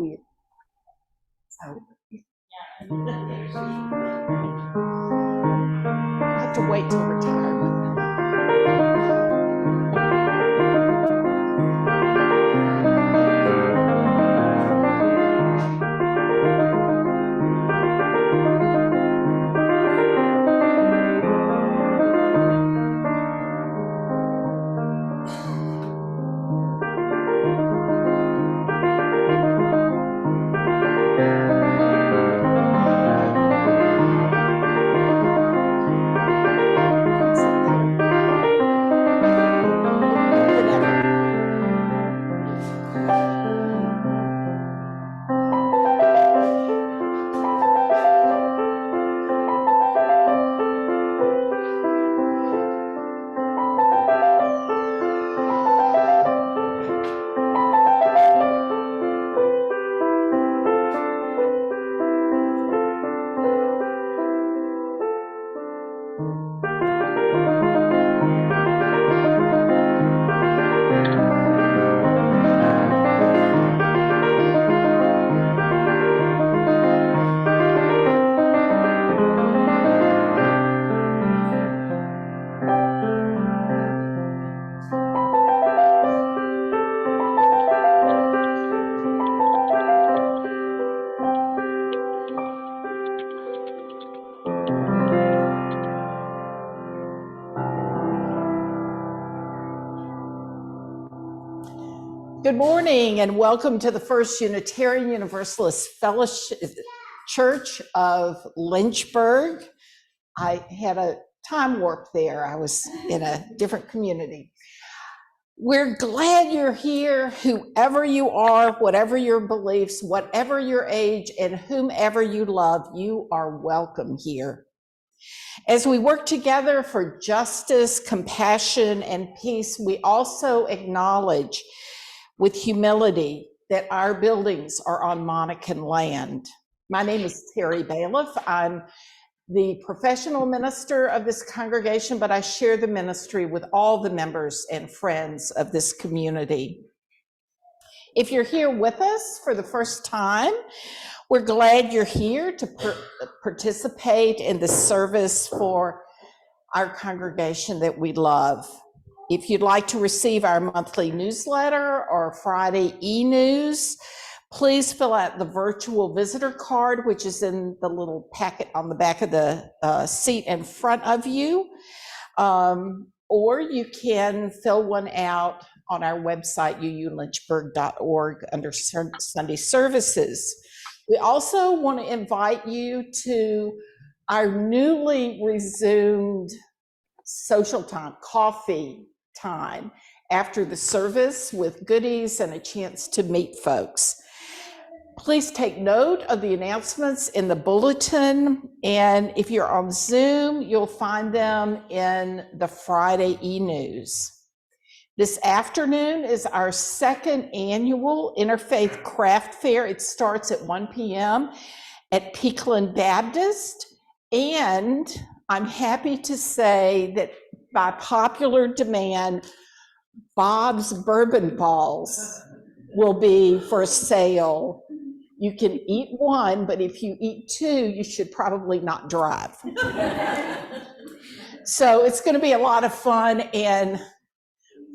weird. So I have to wait till retirement. Good morning and welcome to the First Unitarian Universalist Fellowship Church of Lynchburg. I had a time warp there. I was in a different community. We're glad you're here, whoever you are, whatever your beliefs, whatever your age, and whomever you love, you are welcome here. As we work together for justice, compassion, and peace, we also acknowledge with humility that our buildings are on Monacan land. My name is Terry Bailiff. I'm the professional minister of this congregation, but I share the ministry with all the members and friends of this community. If you're here with us for the first time, we're glad you're here to participate in the service for our congregation that we love. If you'd like to receive our monthly newsletter or Friday e-news, please fill out the virtual visitor card, which is in the little packet on the back of the seat in front of you. Or you can fill one out on our website, uulynchburg.org, under Sunday services. We also want to invite you to our newly resumed social time, coffee time, after the service with goodies and a chance to meet folks. Please take note of the announcements in the bulletin, and if you're on Zoom, you'll find them in the Friday e-news. This afternoon is our second annual Interfaith Craft Fair. It starts at 1 p.m. at Peakland Baptist, and I'm happy to say that by popular demand, Bob's Bourbon Balls will be for sale. You can eat one, but if you eat two, you should probably not drive. So it's going to be a lot of fun. And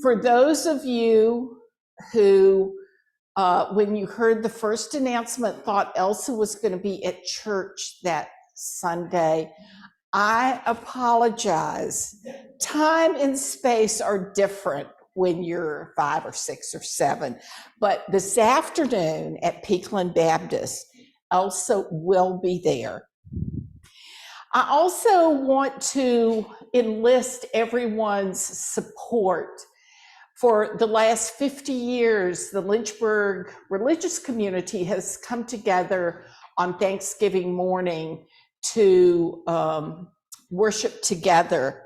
for those of you who, when you heard the first announcement, thought Elsa was going to be at church that Sunday, I apologize. Time and space are different when you're 5 or 6 or 7. But this afternoon at Peakland Baptist, Elsa will be there. I also want to enlist everyone's support. For the last 50 years, the Lynchburg religious community has come together on Thanksgiving morning to worship together.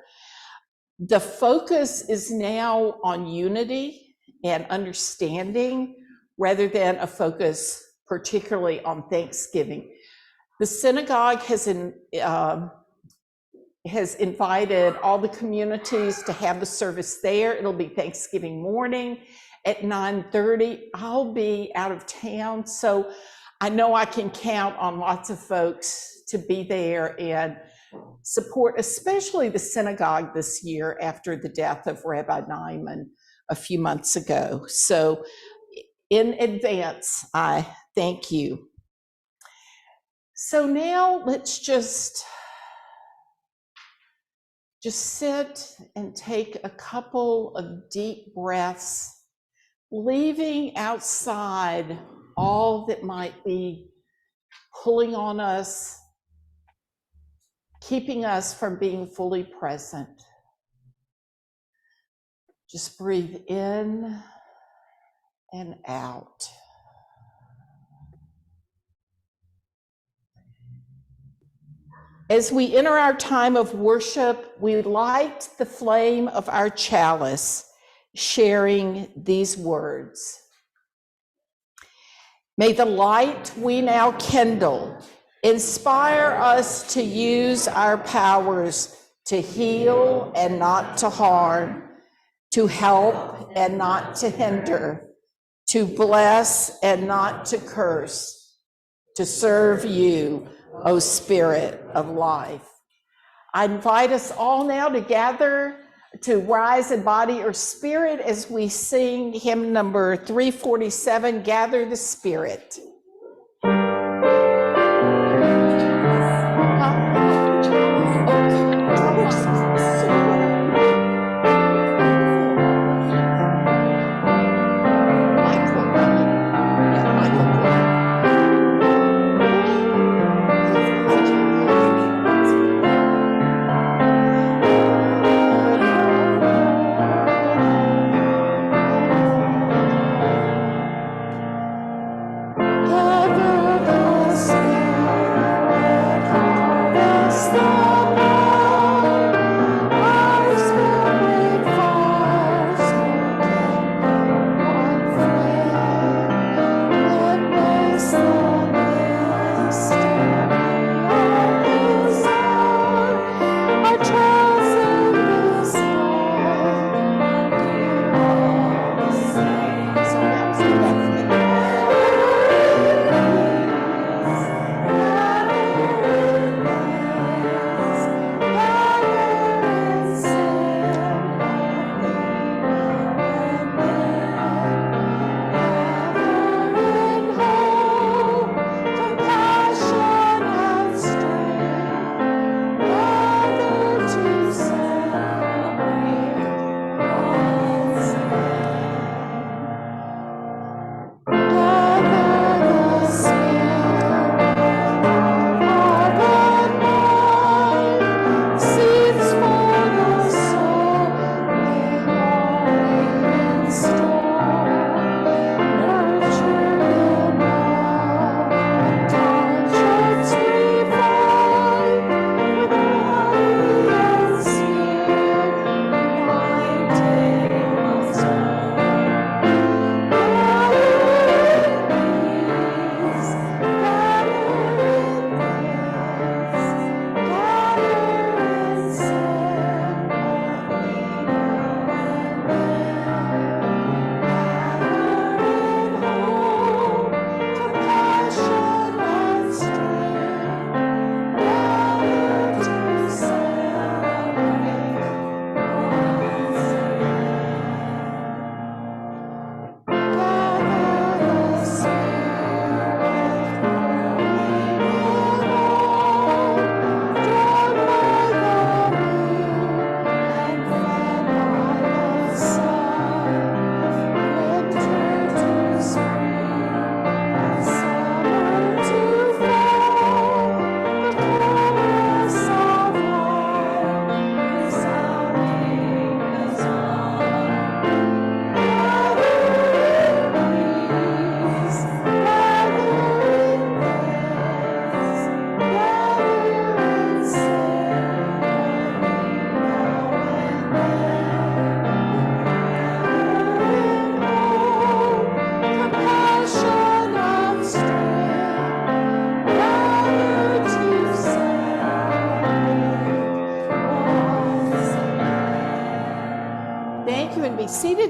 The focus is now on unity and understanding rather than a focus particularly on Thanksgiving. The synagogue has invited all the communities to have the service there. It'll be Thanksgiving morning at 9:30. I'll be out of town, so I know I can count on lots of folks to be there and support, especially the synagogue this year after the death of Rabbi Nyman a few months ago. So in advance, I thank you. So now let's just sit and take a couple of deep breaths, leaving outside all that might be pulling on us, keeping us from being fully present. Just breathe in and out. As we enter our time of worship, we light the flame of our chalice, sharing these words. May the light we now kindle inspire us to use our powers to heal and not to harm, to help and not to hinder, to bless and not to curse, to serve you, O Spirit of life. I invite us all now to gather, to rise in body or spirit as we sing hymn number 347, Gather the Spirit.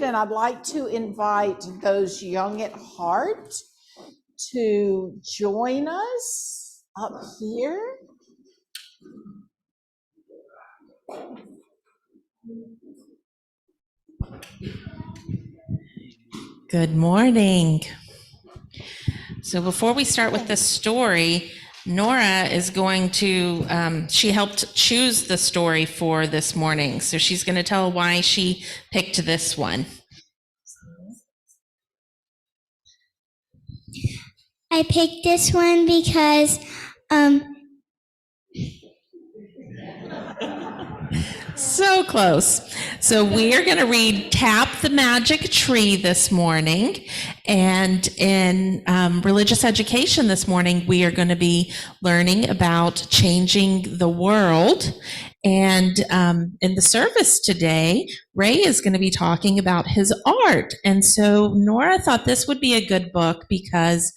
started, and I'd like to invite those young at heart to join us up here. Good morning. So before we start with the story, Nora is going to, she helped choose the story for this morning. So she's going to tell why she picked this one. I picked this one because So close. So we are going to read Tap the Magic Tree this morning. And in religious education this morning, we are going to be learning about changing the world. And in the service today, Ray is going to be talking about his art. And so Nora thought this would be a good book because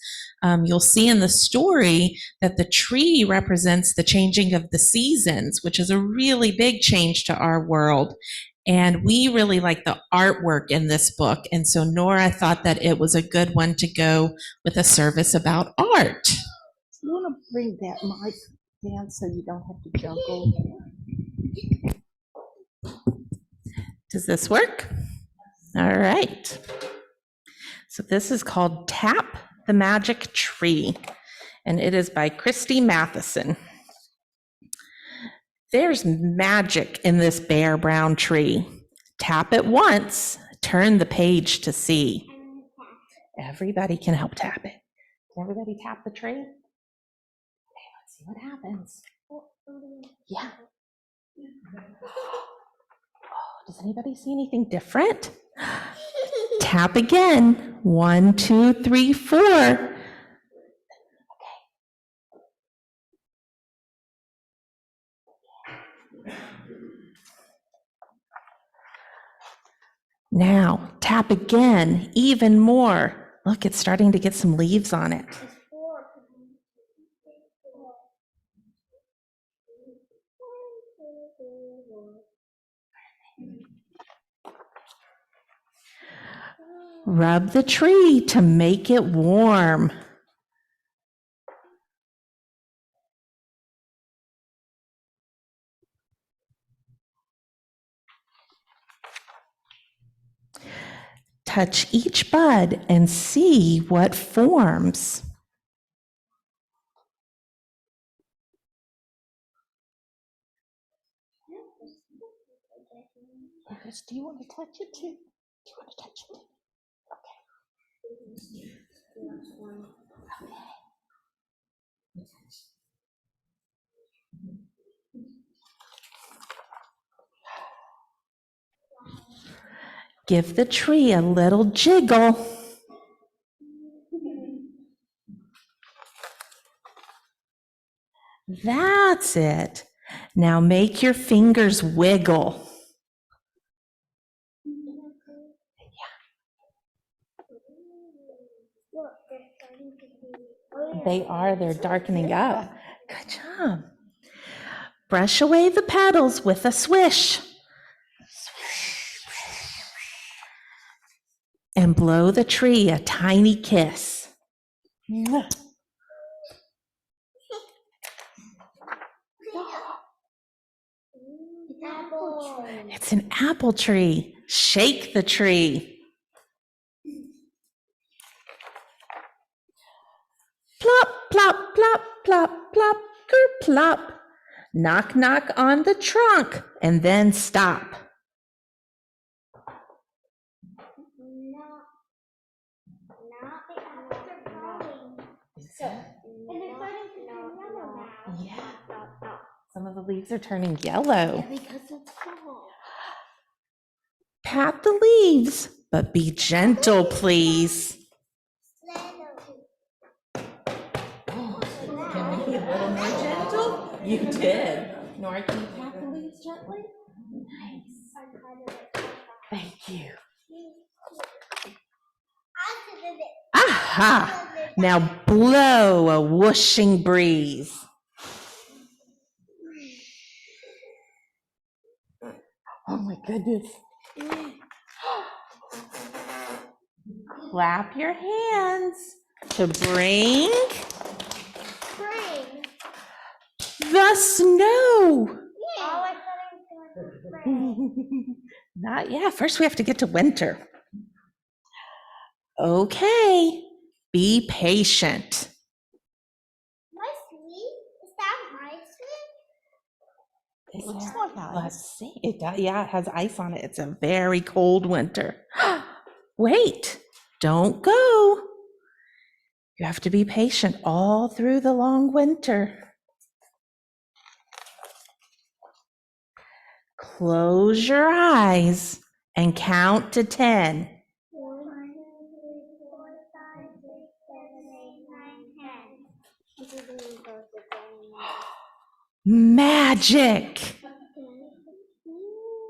you'll see in the story that the tree represents the changing of the seasons, which is a really big change to our world. And we really like the artwork in this book. And so Nora thought that it was a good one to go with a service about art. You want to bring that mic down so you don't have to jump over? Does this work? All right. So this is called Tap the Magic Tree, and it is by Christy Matheson. There's magic in this bare brown tree. Tap it once, turn the page to see. Everybody can help tap it. Can everybody tap the tree? Okay, let's see what happens. Yeah. Oh, does anybody see anything different? Tap again. 1, 2, 3, 4. Now, tap again, even more. Look, it's starting to get some leaves on it. Rub the tree to make it warm. Touch each bud and see what forms. Do you want to touch it too? Do you want to touch it? Give the tree a little jiggle. That's it. Now make your fingers wiggle. They're darkening up. Good job. Brush away the petals with a swish. And blow the tree a tiny kiss. It's an apple tree. Shake the tree. Plop, plop, plop, plop, plop, kerplop. Knock, knock on the trunk and then stop. Yeah. Some of the leaves are turning yellow. because it's fall. Pat the leaves, but be gentle, please. Can we be a little more gentle? You did. Nora, can you pat the leaves gently? Nice. Thank you. Aha! Now blow a whooshing breeze. Oh my goodness. clap your hands to bring Spring. the snow. Yeah. Not yet. First, we have to get to winter. Okay, be patient. My sleeve? Is that my sleeve? Looks like ice. Let's see. It does, yeah, it has ice on it. It's a very cold winter. Wait, don't go. You have to be patient all through the long winter. Close your eyes and count to 10. 1, 2, 3, 4, 5, 6, 7, 8, 9, 10. Magic.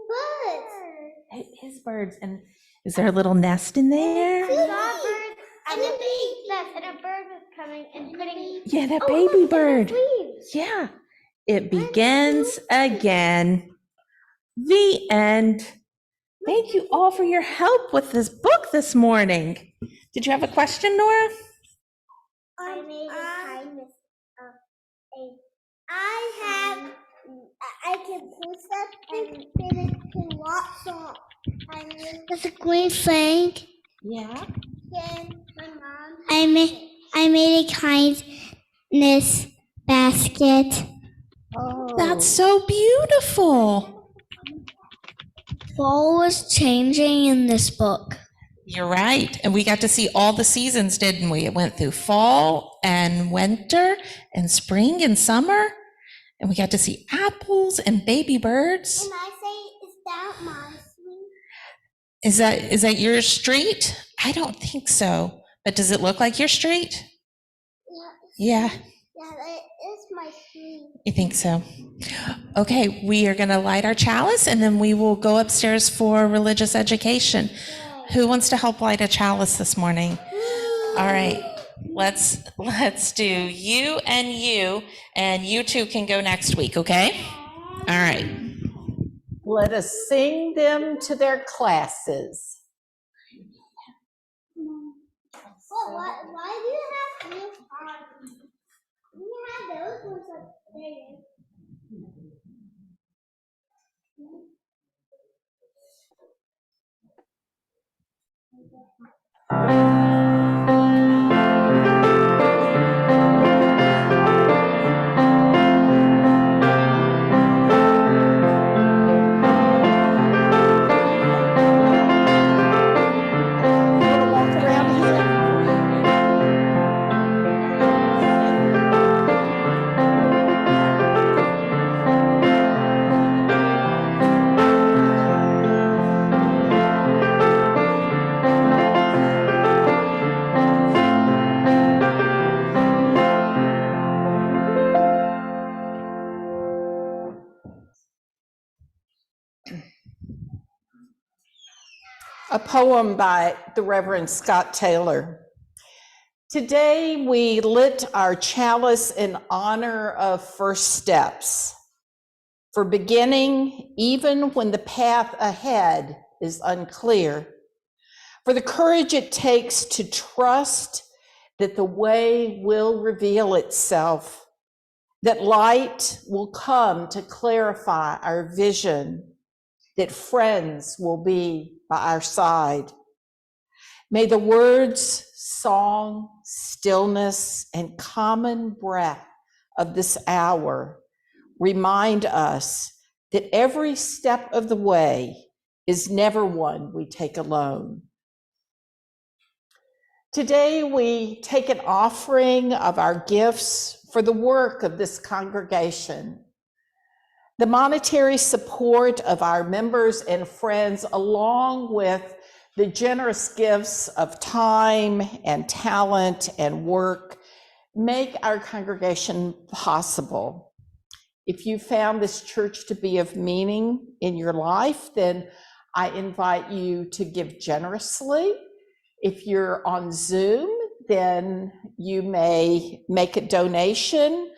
Birds. It is birds. And is there a little nest in there? Birds and a big nest, and a bird was coming and putting. Yeah, that baby bird. Leaves. Yeah. It begins again. The end. Thank you all for your help with this book this morning. Did you have a question, Nora? I made a kindness of a. I can pull something and it can lots of. That's a green thing. Yeah. My mom. I made a kindness basket. Oh, That's so beautiful. Fall was changing in this book. You're right. And we got to see all the seasons, didn't we? It went through fall and winter and spring and summer. And we got to see apples and baby birds. And I say, is that my street? Is that your street? I don't think so. But does it look like your street? Yeah. Yeah, it is my street. You think so? Okay, we are going to light our chalice and then we will go upstairs for religious education. Who wants to help light a chalice this morning? All right, let's do you, and you two can go next week, okay? All right. let us sing them to their classes. Well, why do you have these arms? You have those ones up there. Walk around here. A poem by the Reverend Scott Taylor. Today we lit our chalice in honor of first steps, for beginning even when the path ahead is unclear, for the courage it takes to trust that the way will reveal itself, that light will come to clarify our vision, that friends will be by our side. May the words, song, stillness, and common breath of this hour remind us that every step of the way is never one we take alone. Today we take an offering of our gifts for the work of this congregation. The monetary support of our members and friends, along with the generous gifts of time and talent and work, make our congregation possible. If you found this church to be of meaning in your life, then I invite you to give generously. If you're on Zoom, then you may make a donation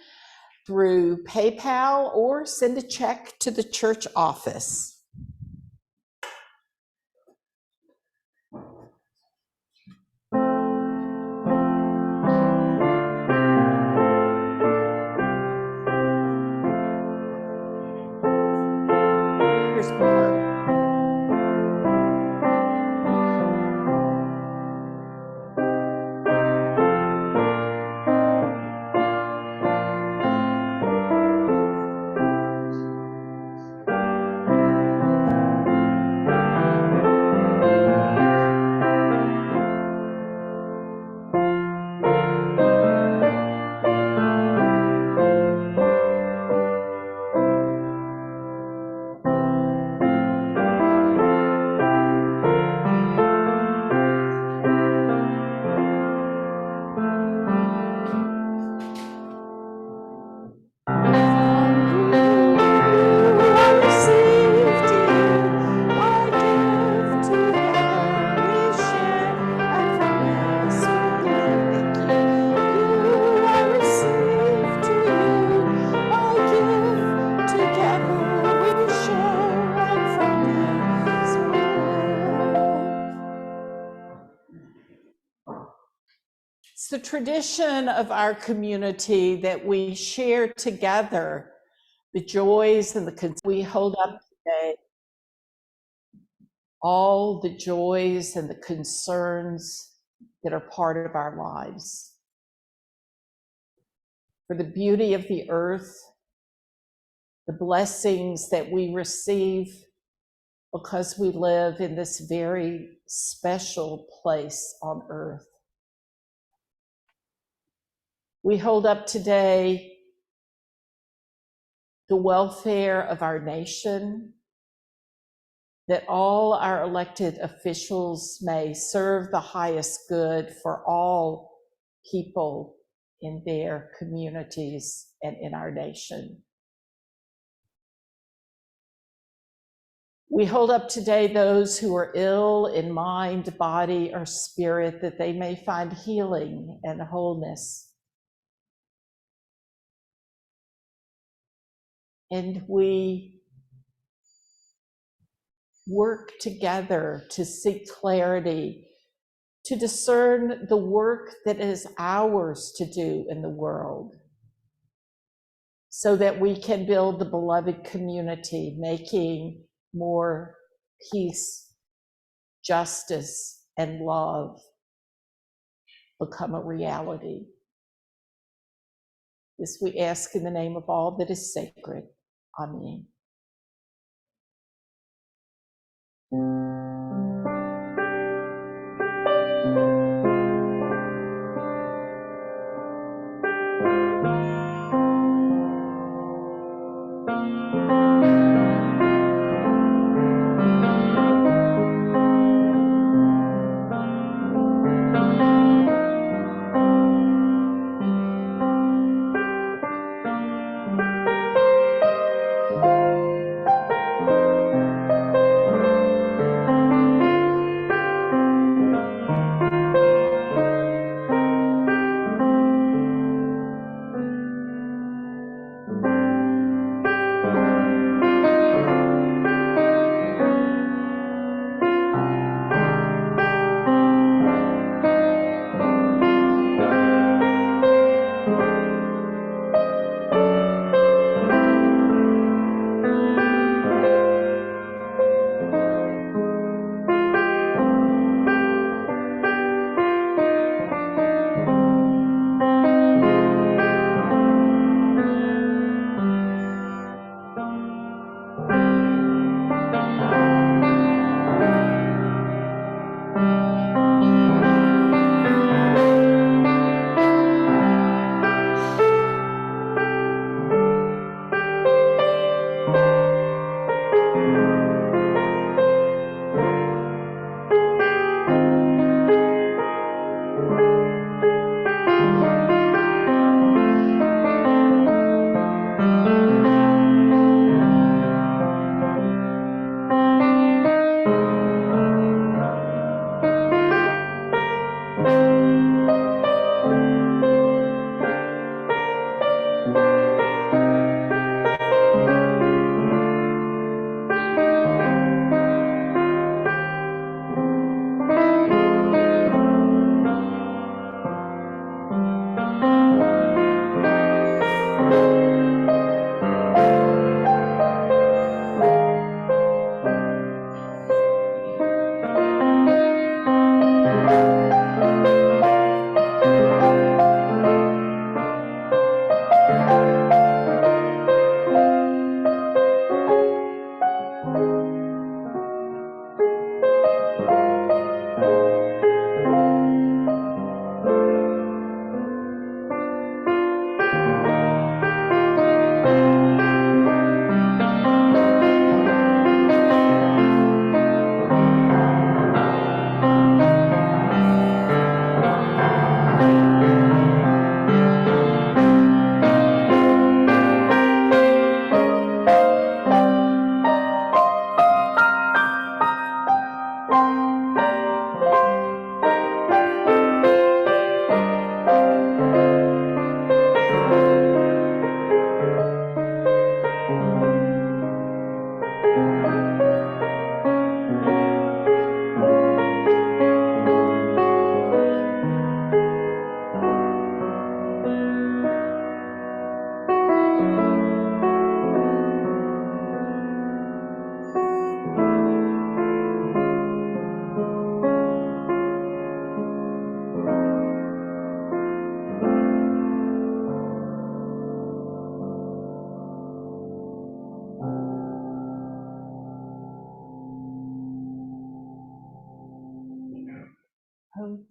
through PayPal or send a check to the church office. a tradition of our community that we share together the joys and we hold up today all the joys and the concerns that are part of our lives. For the beauty of the earth, the blessings that we receive because we live in this very special place on earth. We hold up today the welfare of our nation, that all our elected officials may serve the highest good for all people in their communities and in our nation. We hold up today those who are ill in mind, body, or spirit, that they may find healing and wholeness. And we work together to seek clarity, to discern the work that is ours to do in the world, so that we can build the beloved community, making more peace, justice, and love become a reality. This we ask in the name of all that is sacred. Amen.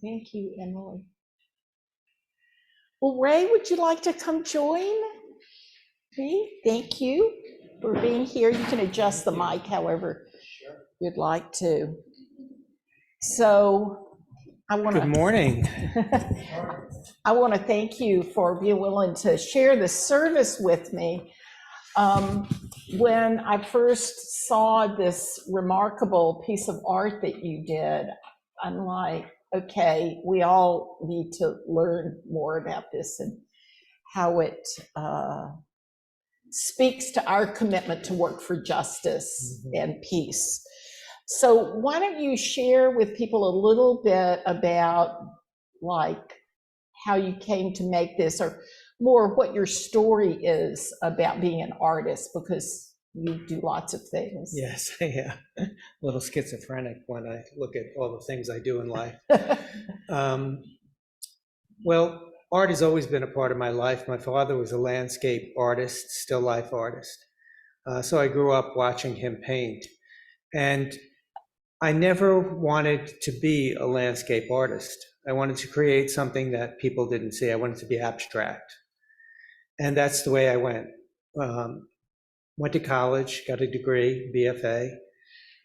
Thank you, Emily. Well, Ray, would you like to come join me? Thank you for being here. You can adjust the mic however you'd like to. So I want Good to morning. I want to thank you for being willing to share this service with me. When I first saw this remarkable piece of art that you did, I'm like, okay, we all need to learn more about this and how it speaks to our commitment to work for justice and peace. So why don't you share with people a little bit about like how you came to make this, or more what your story is about being an artist, because you do lots of things. Yes, yeah, a little schizophrenic when I look at all the things I do in life. Well, art has always been a part of my life. My father was a landscape artist, still life artist. So I grew up watching him paint. And I never wanted to be a landscape artist. I wanted to create something that people didn't see. I wanted to be abstract. And that's the way I went. Went to college, got a degree, BFA.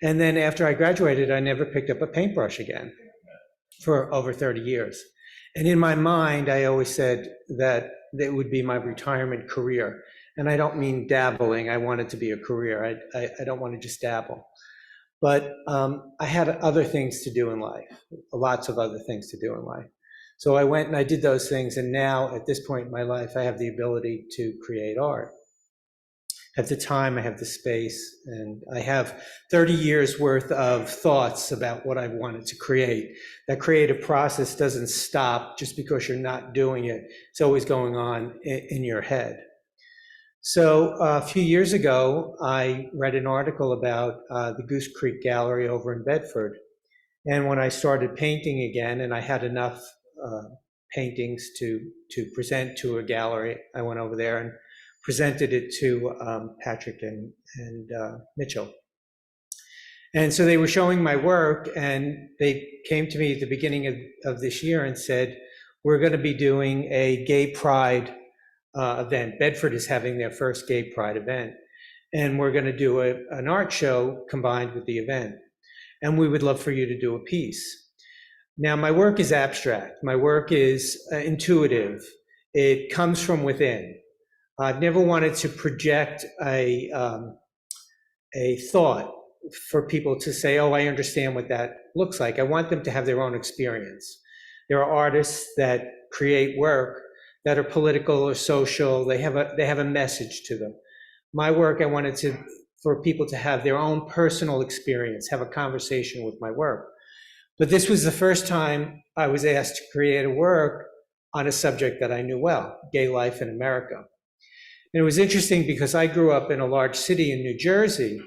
And then after I graduated, I never picked up a paintbrush again for over 30 years. And in my mind, I always said that it would be my retirement career. And I don't mean dabbling. I want it to be a career. I don't want to just dabble. But I had other things to do in life, lots of other things to do in life. So I went and I did those things. And now at this point in my life, I have the ability to create art. I have the time, I have the space, and I have 30 years worth of thoughts about what I wanted to create. That creative process doesn't stop just because you're not doing it. It's always going on in your head. So a few years ago, I read an article about the Goose Creek Gallery over in Bedford. And when I started painting again, and I had enough paintings to present to a gallery, I went over there and presented it to Patrick and Mitchell. And so they were showing my work, and they came to me at the beginning of this year and said, we're going to be doing a gay pride event. Bedford is having their first gay pride event, and we're going to do an art show combined with the event. And we would love for you to do a piece. Now, my work is abstract. My work is intuitive. It comes from within. I've never wanted to project a thought for people to say, oh, I understand what that looks like. I want them to have their own experience. There are artists that create work that are political or social. They have a message to them. My work, I wanted for people to have their own personal experience, have a conversation with my work. But this was the first time I was asked to create a work on a subject that I knew well, gay life in America. And it was interesting because I grew up in a large city in New Jersey,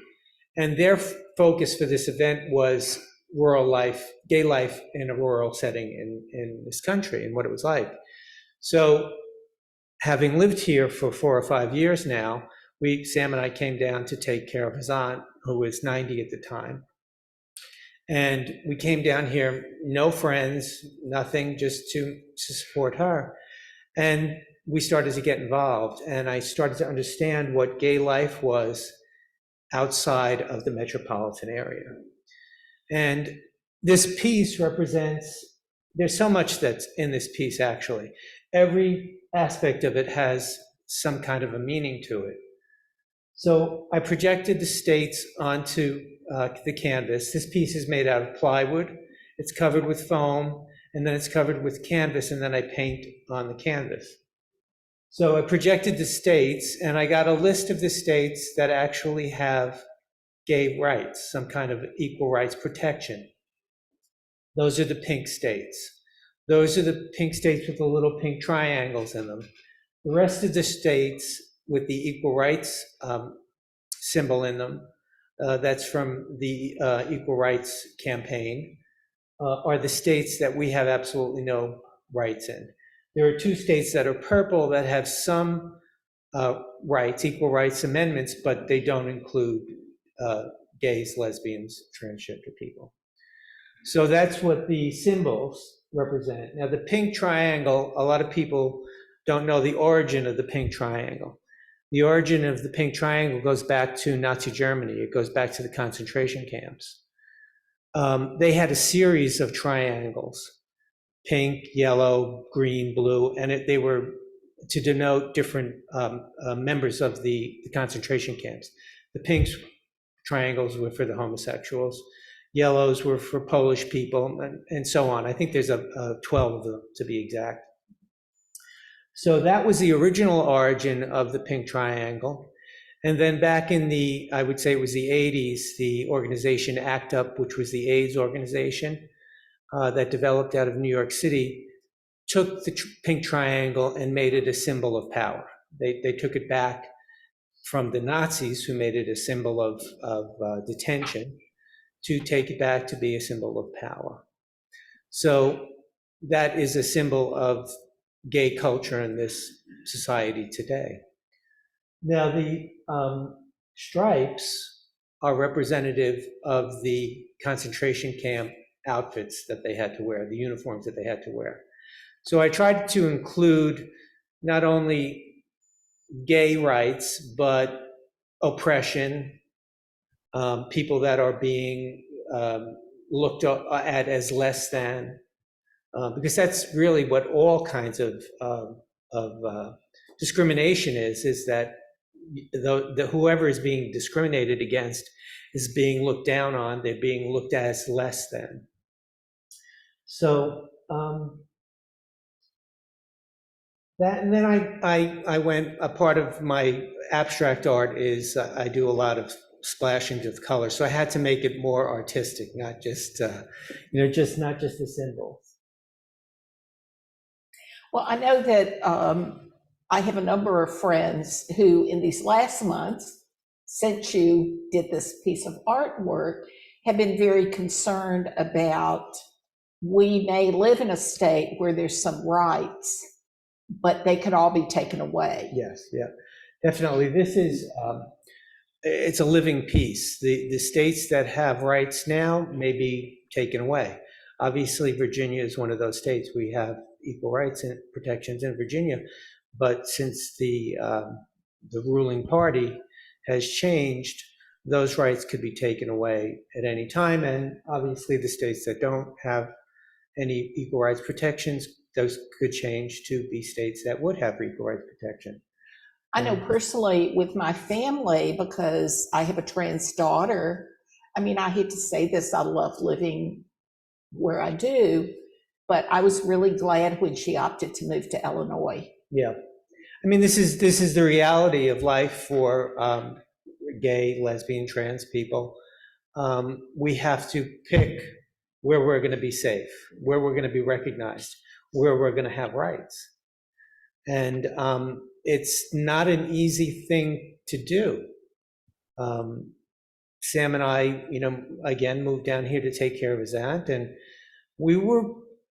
and their focus for this event was rural life, gay life in a rural setting in this country and what it was like. So having lived here for 4 or 5 years now, Sam and I came down to take care of his aunt, who was 90 at the time. And we came down here, no friends, nothing, just to support her. And we started to get involved, and I started to understand what gay life was outside of the metropolitan area. And this piece represents, there's so much that's in this piece actually. Every aspect of it has some kind of a meaning to it. So I projected the states onto the canvas. This piece is made out of plywood. It's covered with foam, and then it's covered with canvas, and then I paint on the canvas. So I projected the states, and I got a list of the states that actually have gay rights, some kind of equal rights protection. Those are the pink states. Those are the pink states with the little pink triangles in them. The rest of the states with the equal rights symbol in them, that's from the Equal Rights Campaign, are the states that we have absolutely no rights in. There are 2 states that are purple that have some rights, equal rights amendments, but they don't include gays, lesbians, transgender people. So that's what the symbols represent. Now, the pink triangle, a lot of people don't know the origin of the pink triangle. The origin of the pink triangle goes back to Nazi Germany. It goes back to the concentration camps. They had a series of triangles, pink, yellow, green, blue, and they were to denote different members of the concentration camps. The pink triangles were for the homosexuals. Yellows were for Polish people, and so on. I think there's 12 of them, to be exact. So that was the original origin of the pink triangle. And then back in I would say it was the 80s, the organization ACT UP, which was the AIDS organization that developed out of New York City, took the pink triangle and made it a symbol of power. They took it back from the Nazis, who made it a symbol of detention, to take it back to be a symbol of power. So that is a symbol of gay culture in this society today. Now, the stripes are representative of the concentration camp outfits that they had to wear, the uniforms that they had to wear. So I tried to include not only gay rights, but oppression, people that are being looked at as less than, because that's really what all kinds of discrimination is that whoever is being discriminated against is being looked down on, they're being looked at as less than. So and then I went, a part of my abstract art is I do a lot of splashing with color, so I had to make it more artistic, not just not just the symbols. Well, I know that I have a number of friends who in these last months, since you did this piece of artwork, have been very concerned about, we may live in a state where there's some rights, but they could all be taken away. Yes, yeah, definitely. This is, it's a living piece. The states that have rights now may be taken away. Obviously, Virginia is one of those states. We have equal rights and protections in Virginia, but since the ruling party has changed, those rights could be taken away at any time. And obviously, the states that don't have any equal rights protections, those could change to be states that would have equal rights protection. I know personally with my family, because I have a trans daughter, I mean, I hate to say this, I love living where I do, but I was really glad when she opted to move to Illinois. Yeah, I mean, this is the reality of life for gay, lesbian, trans people. We have to pick where we're going to be safe, where we're going to be recognized, where we're going to have rights. And it's not an easy thing to do. Sam and I, again, moved down here to take care of his aunt, and we were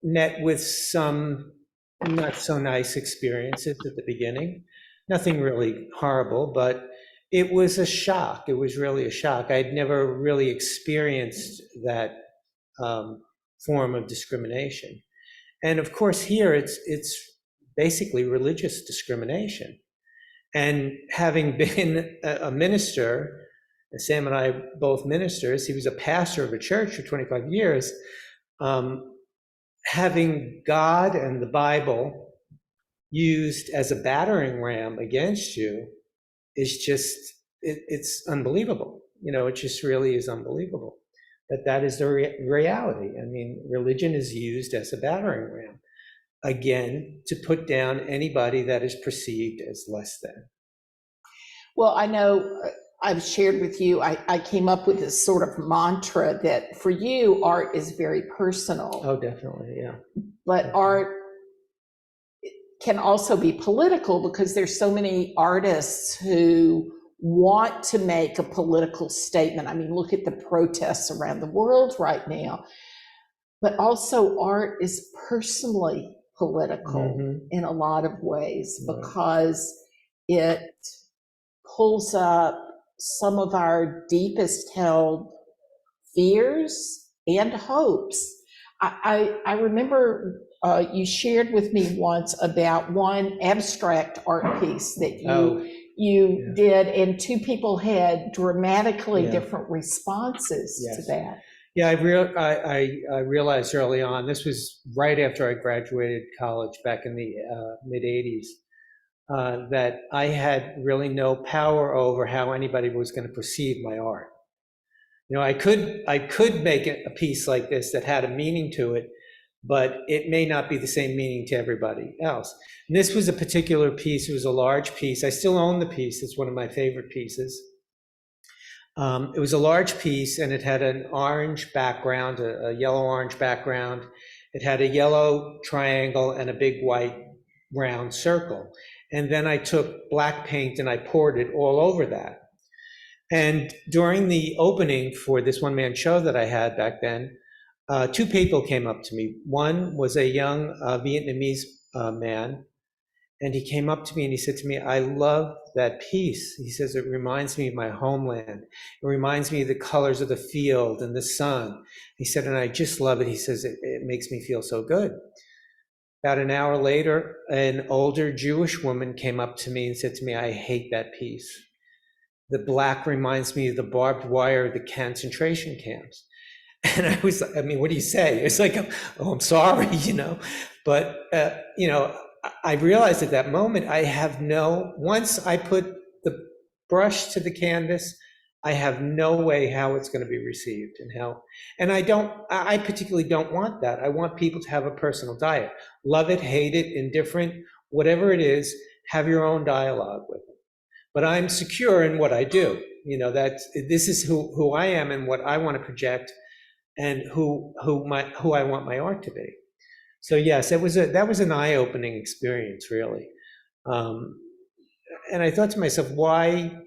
met with some not so nice experiences at the beginning. Nothing really horrible, but it was a shock. It was really a shock. I'd never really experienced that form of discrimination. And of course, here it's basically religious discrimination. And having been a minister, Sam and I both ministers, he was a pastor of a church for 25 years, having God and the Bible used as a battering ram against you is just, it's unbelievable. It just really is unbelievable that is the reality. I mean, religion is used as a battering ram, again, to put down anybody that is perceived as less than. Well, I know I've shared with you, I came up with this sort of mantra that for you, art is very personal. Oh, definitely, yeah. But art can also be political because there's so many artists who want to make a political statement. I mean, look at the protests around the world right now. But also art is personally political in a lot of ways because it pulls up some of our deepest held fears and hopes. I remember you shared with me once about one abstract art piece that Oh, you yeah. did, and two people had dramatically Yeah. different responses to Yes. that. Yeah, I realized early on, this was right after I graduated college back in the mid 80s, that I had really no power over how anybody was going to perceive my art. You know, I could make a piece like this that had a meaning to it, but it may not be the same meaning to everybody else. And this was a particular piece. It was a large piece. I still own the piece. It's one of my favorite pieces. It was a large piece, and it had an orange background, a yellow-orange background. It had a yellow triangle and a big white round circle. And then I took black paint and I poured it all over that. And during the opening for this one-man show that I had back then, two people came up to me. One was a young Vietnamese man, and he came up to me and he said to me, "I love that piece." He says, "It reminds me of my homeland. It reminds me of the colors of the field and the sun." He said, "And I just love it." He says, it makes me feel so good." About an hour later, an older Jewish woman came up to me and said to me, "I hate that piece. The black reminds me of the barbed wire of the concentration camps." And I mean, what do you say? It's like, "Oh, I'm sorry," you know. But, you know, I realized at that moment, once I put the brush to the canvas, I have no way how it's going to be received and I particularly don't want that. I want people to have a personal diet. Love it, hate it, indifferent, whatever it is, have your own dialogue with it. But I'm secure in what I do. You know, this is who I am and what I want to project and who I want my art to be. So yes, that was an eye-opening experience, really. And I thought to myself, why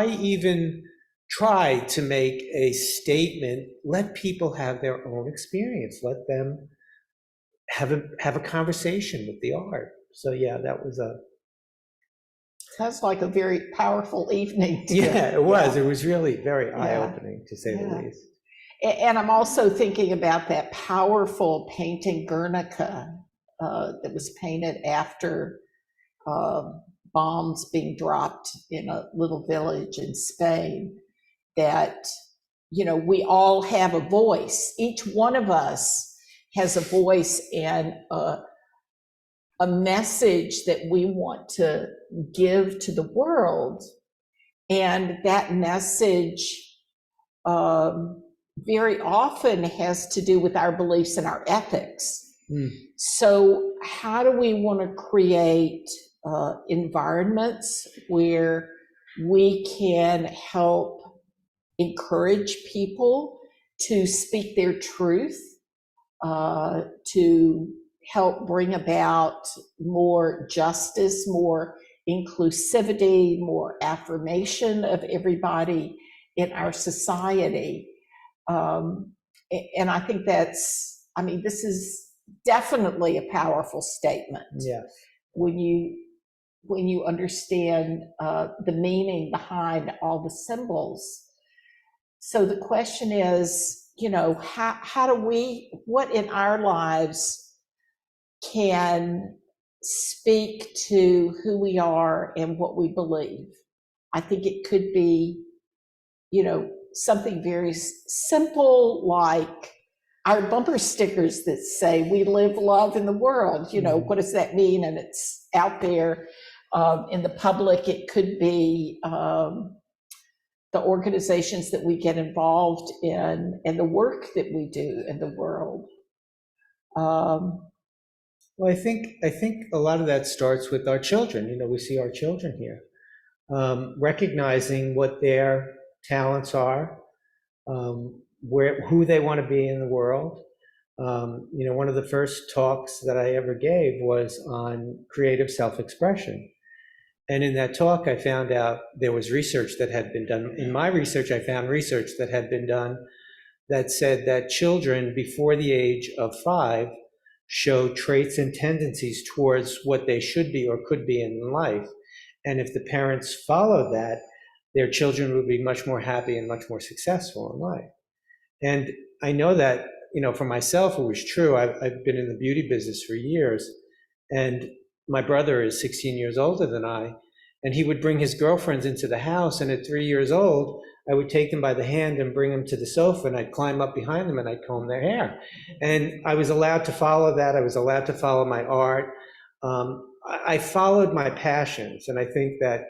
even try to make a statement? Let people have their own experience. Let them have a conversation with the art. So yeah, that was Sounds like a very powerful evening. yeah, it was. It was really very eye-opening, to say the least. And I'm also thinking about that powerful painting, Guernica, that was painted after bombs being dropped in a little village in Spain, that, you know, we all have a voice. Each one of us has a voice and a message that we want to give to the world. And that message very often has to do with our beliefs and our ethics. So how do we want to create environments where we can help encourage people to speak their truth, to help bring about more justice, more inclusivity, more affirmation of everybody in our society? And I think this is definitely a powerful statement. Yes. When you understand the meaning behind all the symbols. So the question is, you know, what in our lives can speak to who we are and what we believe? I think it could be, you know, something very simple like our bumper stickers that say "We live, love in the world." You know, what does that mean? And it's out there in the public. It could be the organizations that we get involved in and the work that we do in the world. Well, I think a lot of that starts with our children. You know, we see our children here, recognizing what their talents are, who they want to be in the world. You know, one of the first talks that I ever gave was on creative self-expression. And in that talk, I found out there was research that had been done. In my research, I found research that had been done that said that children before the age of 5 show traits and tendencies towards what they should be or could be in life. And if the parents follow that, their children would be much more happy and much more successful in life. And I know that, for myself, it was true. I've been in the beauty business for years, and my brother is 16 years older than I, and he would bring his girlfriends into the house, and at 3 years old, I would take them by the hand and bring them to the sofa, and I'd climb up behind them and I'd comb their hair. And I was allowed to follow that. I was allowed to follow my art. I followed my passions, and I think that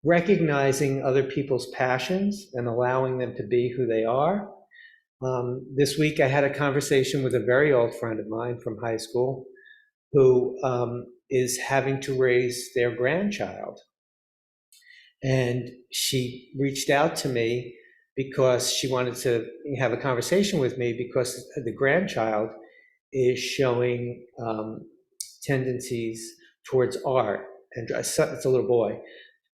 recognizing other people's passions and allowing them to be who they are. This week I had a conversation with a very old friend of mine from high school who is having to raise their grandchild. And she reached out to me because she wanted to have a conversation with me because the grandchild is showing tendencies towards art, and it's a little boy,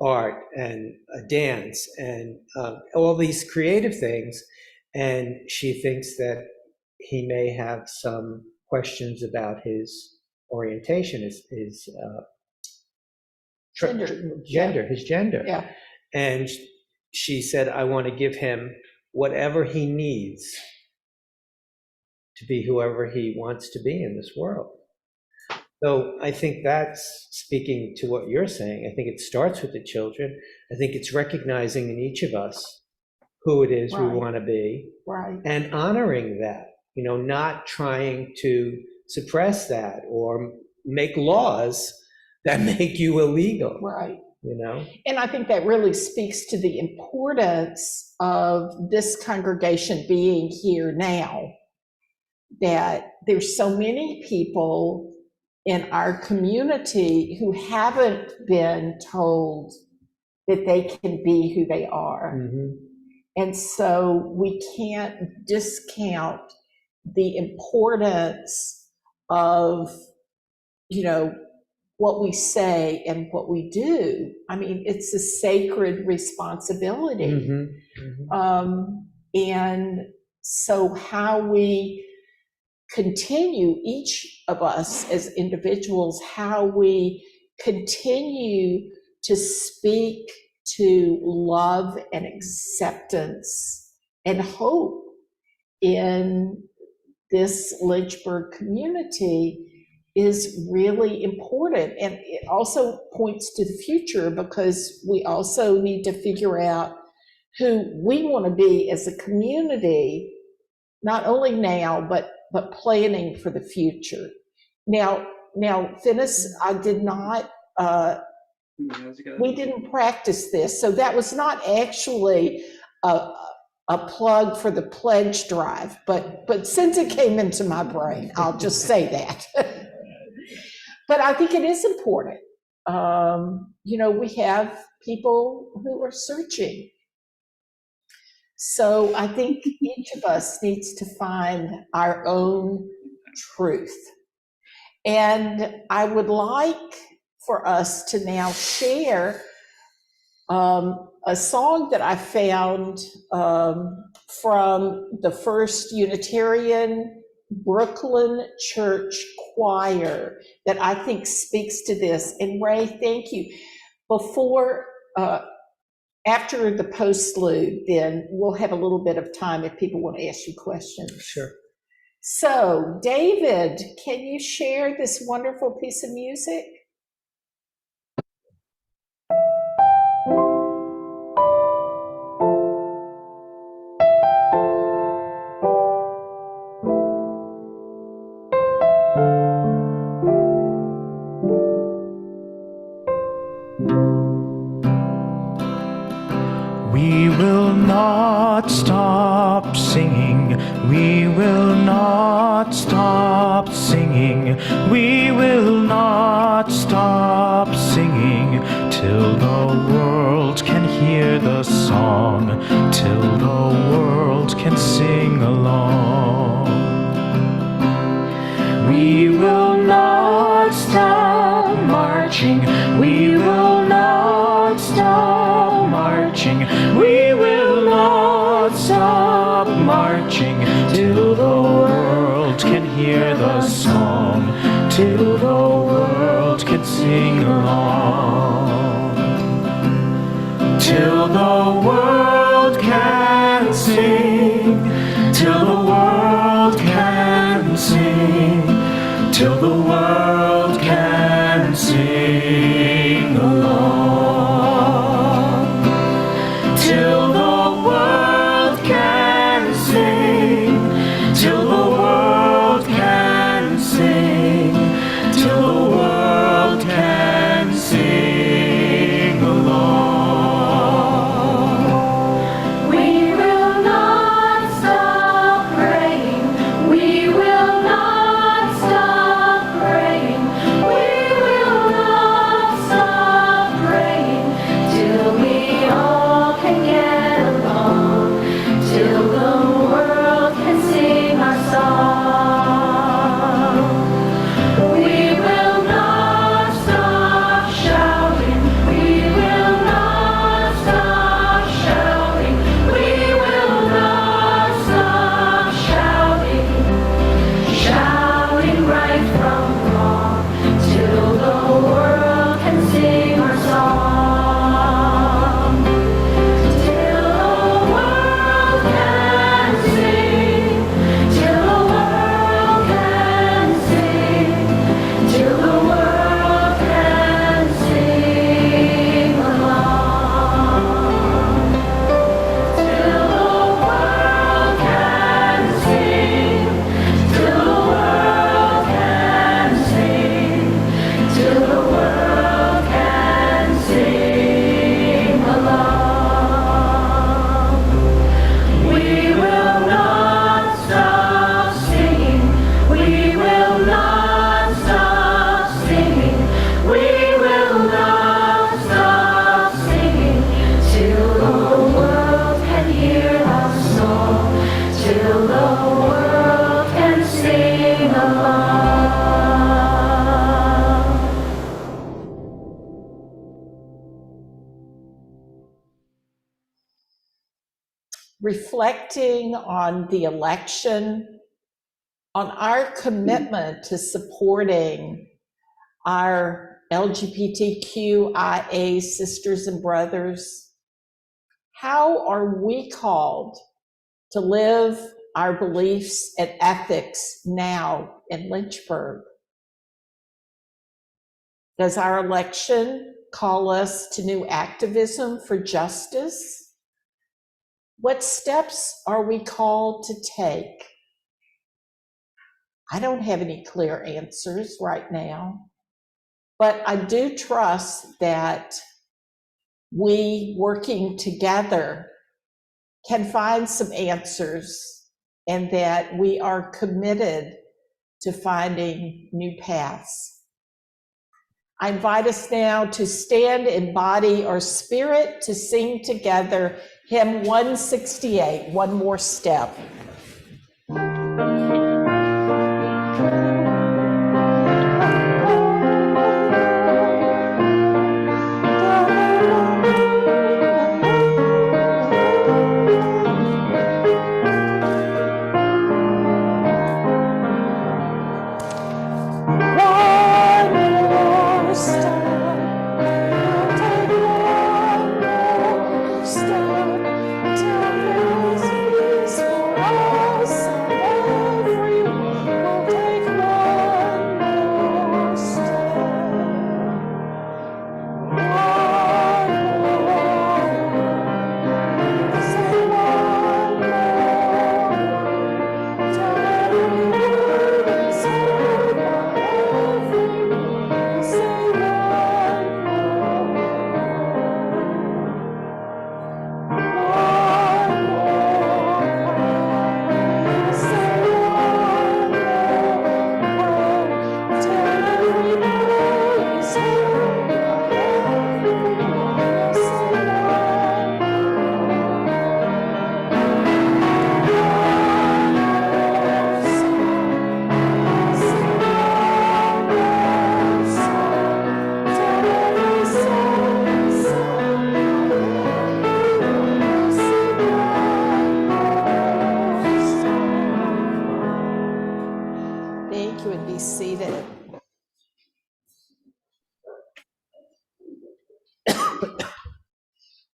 art and dance and all these creative things. And she thinks that he may have some questions about his orientation, his gender. Yeah. And she said, I want to give him whatever he needs to be whoever he wants to be in this world. So I think that's speaking to what you're saying. I think it starts with the children. I think it's recognizing in each of us who it is we Right. want to be, Right. and honoring that, not trying to suppress that or make laws that make you illegal, Right. And I think that really speaks to the importance of this congregation being here now, that there's so many people in our community who haven't been told that they can be who they are. Mm-hmm. And so we can't discount the importance of, what we say and what we do. I mean, it's a sacred responsibility. Mm-hmm. Mm-hmm. And so how we continue, each of us as individuals, how we continue to speak to love and acceptance and hope in this Lynchburg community is really important. And it also points to the future, because we also need to figure out who we want to be as a community, not only now, but planning for the future. Now, Finis, I did not, we didn't practice this, so that was not actually a plug for the pledge drive, but since it came into my brain, I'll just say that. But I think it is important. We have people who are searching. So I think each of us needs to find our own truth. And I would like for us to now share a song that I found from the First Unitarian Brooklyn Church Choir that I think speaks to this. And Ray, thank you. After the postlude, then we'll have a little bit of time if people want to ask you questions. Sure. So, David, can you share this wonderful piece of music? We will not stop singing. We will not stop singing. We will not stop singing till the world can hear the song, till the world can sing along. We will not stop marching. We will not stop marching. We will not stop marching till the world can hear the song, till the world can sing along, till the world can sing, till the world can till the world can sing along, till the world can sing, till the world can sing, till the world can sing along. We will not stop praying. We will not stop praying. We will not stop praying till we all can get along, till the world can sing our song. We will not stop shouting. We will not stop shouting. We will not stop shouting. Shouting right from wrong till the world can sing our song. Till the world can sing. Till the world can sing. Till the world can sing along. Till the world can sing. Till the world can sing. Till the world can sing along. We will not stop singing. We will not stop singing. We will not stop singing till the world can hear our song, till the world can sing along. Reflecting on the election, on our commitment to supporting our LGBTQIA sisters and brothers, how are we called to live our beliefs and ethics now in Lynchburg? Does our election call us to new activism for justice? What steps are we called to take? I don't have any clear answers right now, but I do trust that we working together can find some answers and that we are committed to finding new paths. I invite us now to stand in body or spirit to sing together hymn 168, One More Step.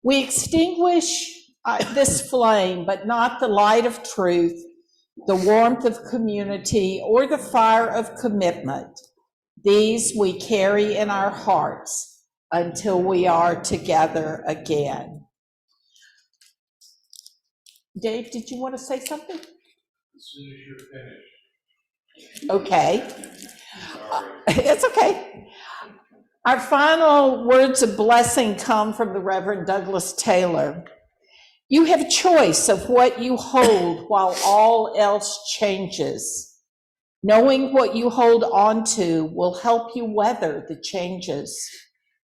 We extinguish this flame, but not the light of truth, the warmth of community, or the fire of commitment. These we carry in our hearts until we are together again. Dave, did you want to say something? As soon as you're finished. Okay. Sorry. It's okay. Our final words of blessing come from the Reverend Douglas Taylor. You have choice of what you hold while all else changes. Knowing what you hold on to will help you weather the changes,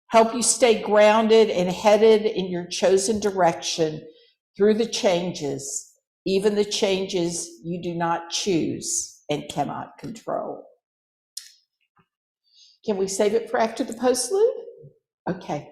help you stay grounded and headed in your chosen direction through the changes, even the changes you do not choose and cannot control. Can we save it for after the postlude? Okay.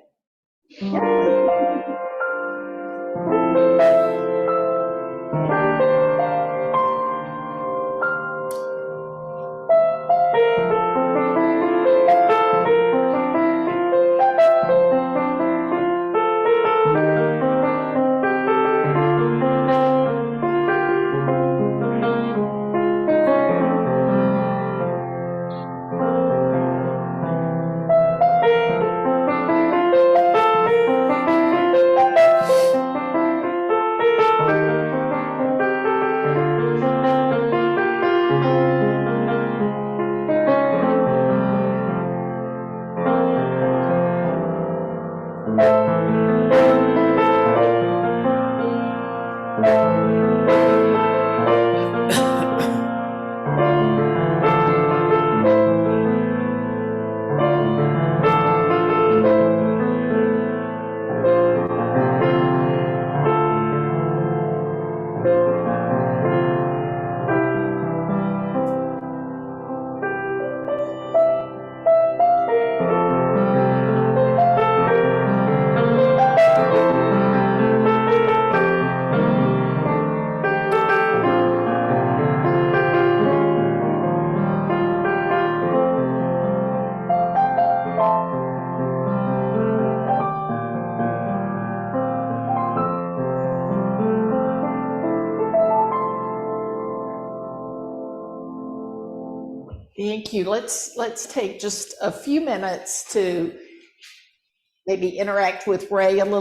Thank you. Let's take just a few minutes to maybe interact with Ray a little